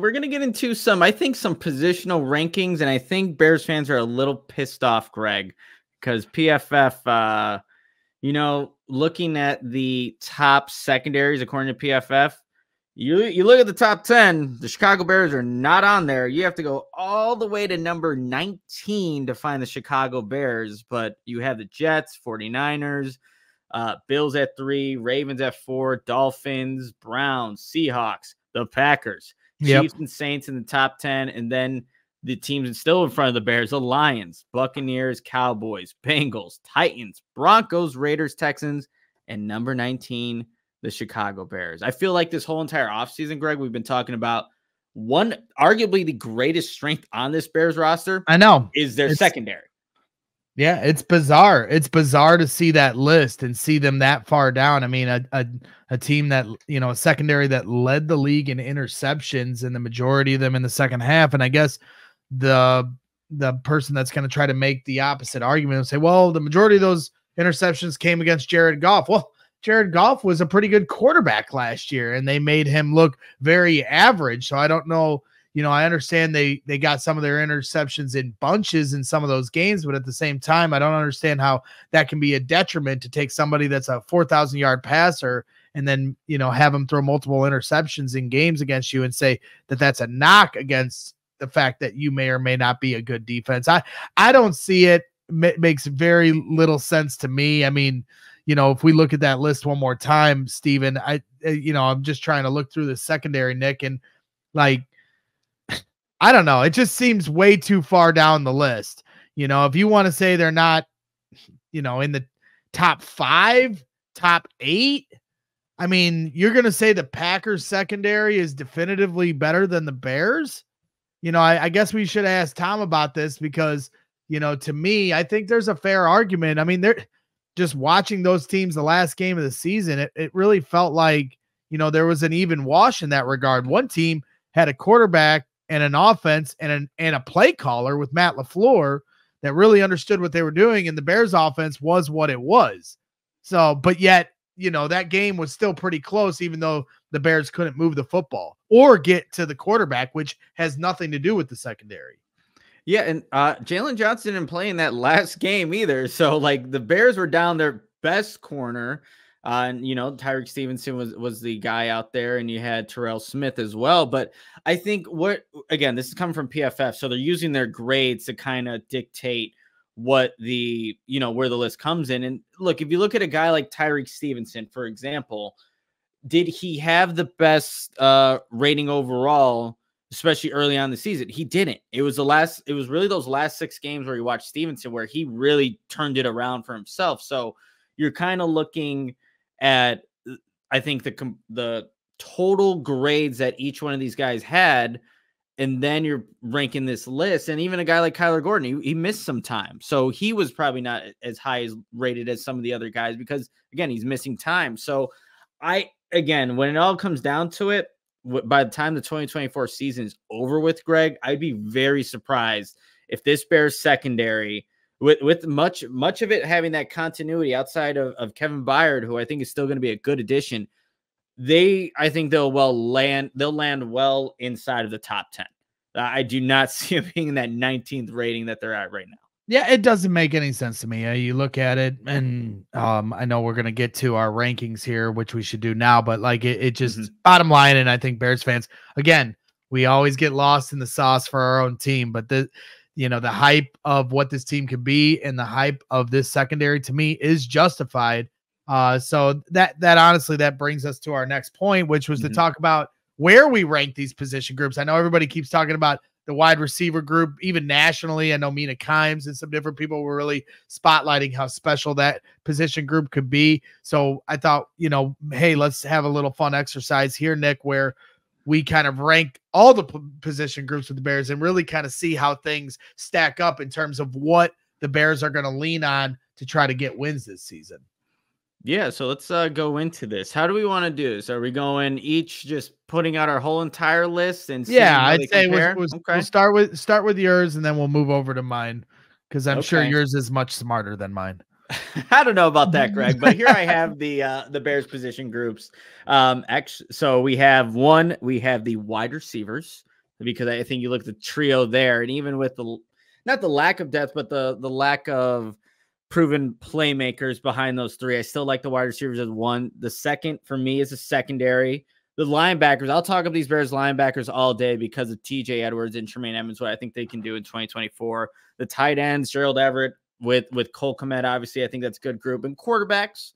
we're going to get into some positional rankings, and I think Bears fans are a little pissed off, Greg, because PFF, looking at the top secondaries according to PFF, you look at the top 10, the Chicago Bears are not on there. You have to go all the way to number 19 to find the Chicago Bears, but you have the Jets, 49ers, Bills at 3, Ravens at 4, Dolphins, Browns, Seahawks, the Packers, Chiefs and Saints in the top 10, and then the teams still in front of the Bears, the Lions, Buccaneers, Cowboys, Bengals, Titans, Broncos, Raiders, Texans, and number 19, the Chicago Bears. I feel like this whole entire offseason, Greg, we've been talking about arguably the greatest strength on this Bears roster. I know. Is their secondary. Yeah, it's bizarre. It's bizarre to see that list and see them that far down. I mean, a team that, a secondary that led the league in interceptions, and the majority of them in the second half. And I guess the person that's going to try to make the opposite argument and say, well, the majority of those interceptions came against Jared Goff. Well, Jared Goff was a pretty good quarterback last year, and they made him look very average. So I don't know. I understand they got some of their interceptions in bunches in some of those games, but at the same time, I don't understand how that can be a detriment to take somebody that's a 4,000-yard passer and then, have them throw multiple interceptions in games against you and say that that's a knock against the fact that you may or may not be a good defense. I don't see it. It makes very little sense to me. I mean, if we look at that list one more time, Steven, I'm just trying to look through the secondary, Nick, and I don't know. It just seems way too far down the list. If you want to say they're not, in the top 5, top 8, I mean, you're going to say the Packers secondary is definitively better than the Bears. I guess we should ask Tom about this because, to me, I think there's a fair argument. I mean, they're just watching those teams the last game of the season. It really felt like, there was an even wash in that regard. One team had a quarterback and an offense and a play caller with Matt LaFleur that really understood what they were doing. And the Bears offense was what it was. So, but yet, that game was still pretty close, even though the Bears couldn't move the football or get to the quarterback, which has nothing to do with the secondary. Yeah. And Jalen Johnson didn't play in that last game either. So the Bears were down their best corner. And Tyreek Stevenson was the guy out there, and you had Terrell Smith as well. But I think this is coming from PFF, so they're using their grades to kind of dictate what the where the list comes in. And look, if you look at a guy like Tyreek Stevenson, for example, did he have the best rating overall, especially early on in the season? He didn't. It was really those last 6 games where you watched Stevenson where he really turned it around for himself. So you're kind of looking at, I think, the total grades that each one of these guys had, and then you're ranking this list. And even a guy like Kyler Gordon, he missed some time, so he was probably not as high as rated as some of the other guys because, again, he's missing time. So when it all comes down to it, by the time the 2024 season is over with, Greg, I'd be very surprised if this Bears secondary, with much of it having that continuity outside of Kevin Byard, who I think is still going to be a good addition, I think they'll land well inside of the top 10. I do not see them being in that 19th rating that they're at right now. Yeah, it doesn't make any sense to me. You look at it, and I know we're going to get to our rankings here, which we should do now, but it just bottom line, and I think Bears fans, again, we always get lost in the sauce for our own team, but the hype of what this team could be and the hype of this secondary, to me, is justified. So that honestly, that brings us to our next point, which was to talk about where we rank these position groups. I know everybody keeps talking about the wide receiver group, even nationally. I know Mina Kimes and some different people were really spotlighting how special that position group could be. So I thought, hey, let's have a little fun exercise here, Nick, where we kind of rank all the position groups with the Bears and really kind of see how things stack up in terms of what the Bears are going to lean on to try to get wins this season. Yeah, so let's go into this. How do we want to do this? Are we going each just putting out our whole entire list and seeing how I'd they say compare? We'll start with yours, and then we'll move over to mine because I'm sure yours is much smarter than mine. I don't know about that, Greg, but here I have the Bears position groups. So we have the wide receivers. because I think you look at the trio there, and even with not the lack of depth, but the lack of proven playmakers behind those three, I still like the wide receivers as one. The second for me is a secondary. The linebackers, I'll talk about these Bears linebackers all day because of TJ Edwards and Tremaine Edmonds, what I think they can do in 2024. The tight ends, Gerald Everett with Cole Kmet, obviously, I think that's a good group. And quarterbacks,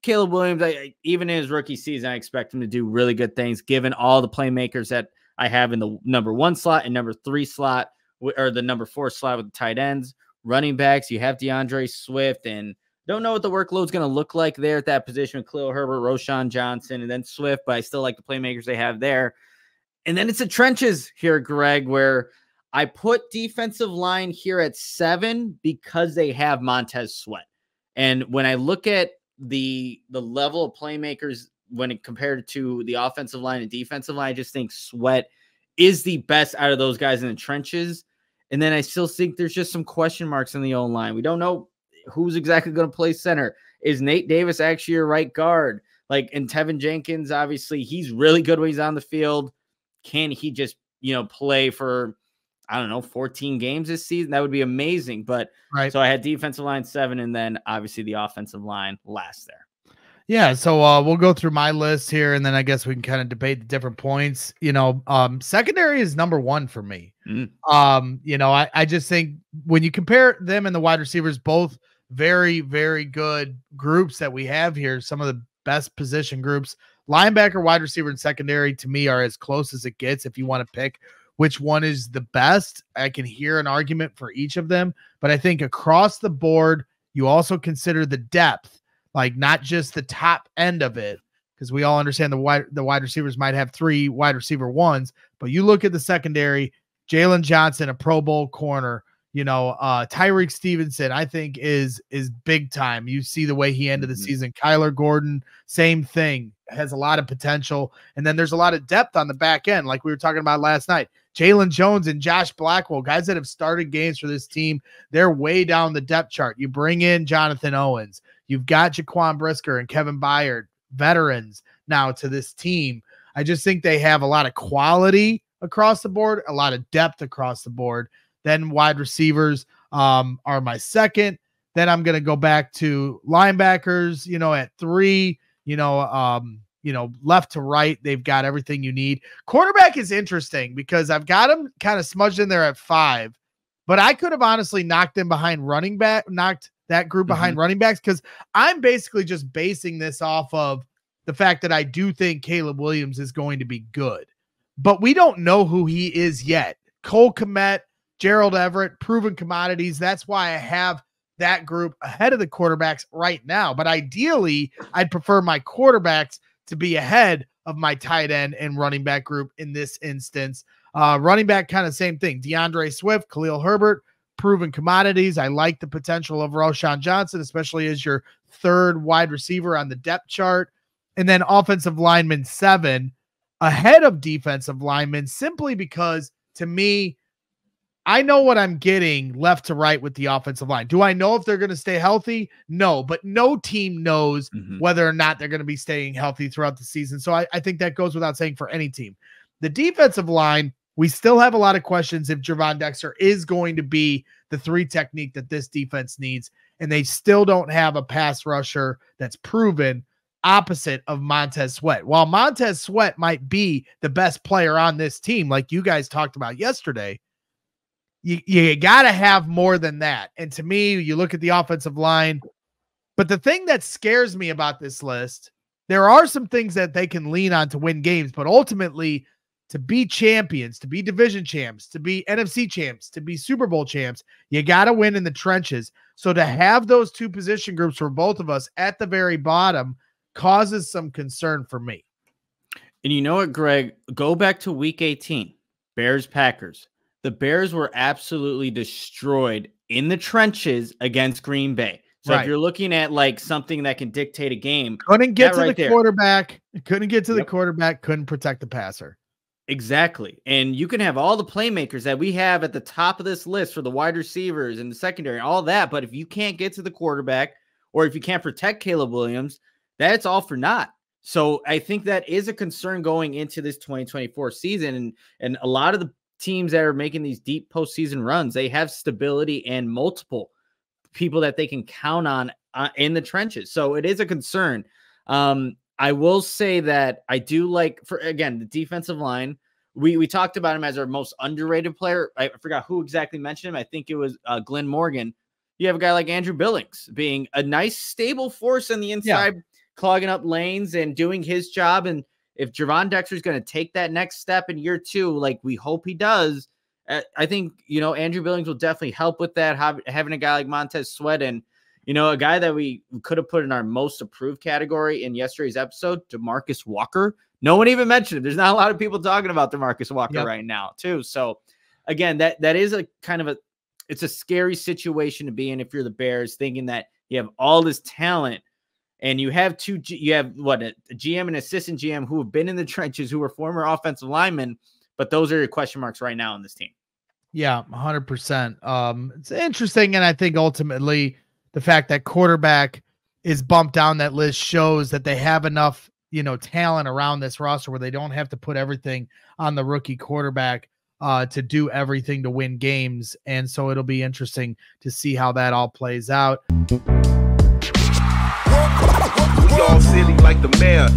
Caleb Williams, even in his rookie season, I expect him to do really good things, given all the playmakers that I have in the number 1 slot and number 3 slot, or the number 4 slot with the tight ends. Running backs, you have DeAndre Swift, and don't know what the workload's going to look like there at that position with Khalil Herbert, Roshan Johnson, and then Swift, but I still like the playmakers they have there. And then it's the trenches here, Greg, where I put defensive line here at 7 because they have Montez Sweat. And when I look at the level of playmakers when it compared to the offensive line and defensive line, I just think Sweat is the best out of those guys in the trenches. And then I still think there's just some question marks in the O-line. We don't know who's exactly going to play center. Is Nate Davis actually your right guard? And Tevin Jenkins, obviously, he's really good when he's on the field. Can he just, play for, 14 games this season? That would be amazing. But right. So I had defensive line 7, and then obviously the offensive line last there. Yeah, so we'll go through my list here, and then I guess we can kind of debate the different points. Secondary is number 1 for me. I just think when you compare them and the wide receivers, both very, very good groups that we have here, some of the best position groups. Linebacker, wide receiver, and secondary to me are as close as it gets. If you want to pick which one is the best, I can hear an argument for each of them, but I think across the board, you also consider the depth. Not just the top end of it, because we all understand the wide receivers might have 3 wide receiver 1s, but you look at the secondary, Jalen Johnson, a Pro Bowl corner, Tyreek Stevenson, I think is big time. You see the way he ended the season. Kyler Gordon, same thing, has a lot of potential. And then there's a lot of depth on the back end, like we were talking about last night. Jalen Jones and Josh Blackwell, guys that have started games for this team, they're way down the depth chart. You bring in Jonathan Owens. You've got Jaquan Brisker and Kevin Byard, veterans now to this team. I just think they have a lot of quality across the board, a lot of depth across the board. Then wide receivers are my second. Then I'm going to go back to linebackers, at 3, left to right. They've got everything you need. Quarterback is interesting because I've got them kind of smudged in there at 5, but I could have honestly knocked them behind running back, knocked that group behind running backs, because I'm basically just basing this off of the fact that I do think Caleb Williams is going to be good, but we don't know who he is yet. Cole Kmet, Gerald Everett, proven commodities. That's why I have that group ahead of the quarterbacks right now. But ideally, I'd prefer my quarterbacks to be ahead of my tight end and running back group in this instance. Running back, kind of same thing. DeAndre Swift, Khalil Herbert, proven commodities. I like the potential of Roshan Johnson, especially as your 3rd wide receiver on the depth chart. And then offensive lineman 7 ahead of defensive linemen, simply because to me, I know what I'm getting left to right with the offensive line. Do I know if they're going to stay healthy? No, but no team knows whether or not they're going to be staying healthy throughout the season. So I think that goes without saying for any team. The defensive line, we still have a lot of questions if Gervon Dexter is going to be the 3 technique that this defense needs, and they still don't have a pass rusher that's proven opposite of Montez Sweat. While Montez Sweat might be the best player on this team, like you guys talked about yesterday, you got to have more than that. And to me, you look at the offensive line, but the thing that scares me about this list, there are some things that they can lean on to win games, but ultimately to be champions, to be division champs, to be NFC champs, to be Super Bowl champs, you got to win in the trenches. So to have those 2 position groups for both of us at the very bottom causes some concern for me. And you know what, Greg? Go back to week 18, Bears-Packers. The Bears were absolutely destroyed in the trenches against Green Bay. So if you're looking at something that can dictate a game, couldn't get to the quarterback, couldn't get to the quarterback, couldn't protect the passer. Exactly. And you can have all the playmakers that we have at the top of this list for the wide receivers and the secondary, all that. But if you can't get to the quarterback, or if you can't protect Caleb Williams, that's all for naught. So I think that is a concern going into this 2024 season. And a lot of the teams that are making these deep postseason runs, they have stability and multiple people that they can count on in the trenches. So it is a concern. I will say that I do like, for again, the defensive line. We talked about him as our most underrated player. I forgot who exactly mentioned him. I think it was Glenn Morgan. You have a guy like Andrew Billings being a nice, stable force on the inside, clogging up lanes and doing his job. And if Javon Dexter is going to take that next step in year 2, like we hope he does, I think, Andrew Billings will definitely help with that. Having a guy like Montez Sweat and, a guy that we could have put in our most approved category in yesterday's episode, DeMarcus Walker. No one even mentioned him. There's not a lot of people talking about DeMarcus Walker right now, too. So, again, that is a kind of it's a scary situation to be in if you're the Bears, thinking that you have all this talent and you have a GM and assistant GM who have been in the trenches, who were former offensive linemen, but those are your question marks right now on this team. Yeah, 100%. It's interesting, and I think ultimately the fact that quarterback is bumped down that list shows that they have enough, talent around this roster where they don't have to put everything on the rookie quarterback to do everything to win games. And so it'll be interesting to see how that all plays out. We all silly like the mayor.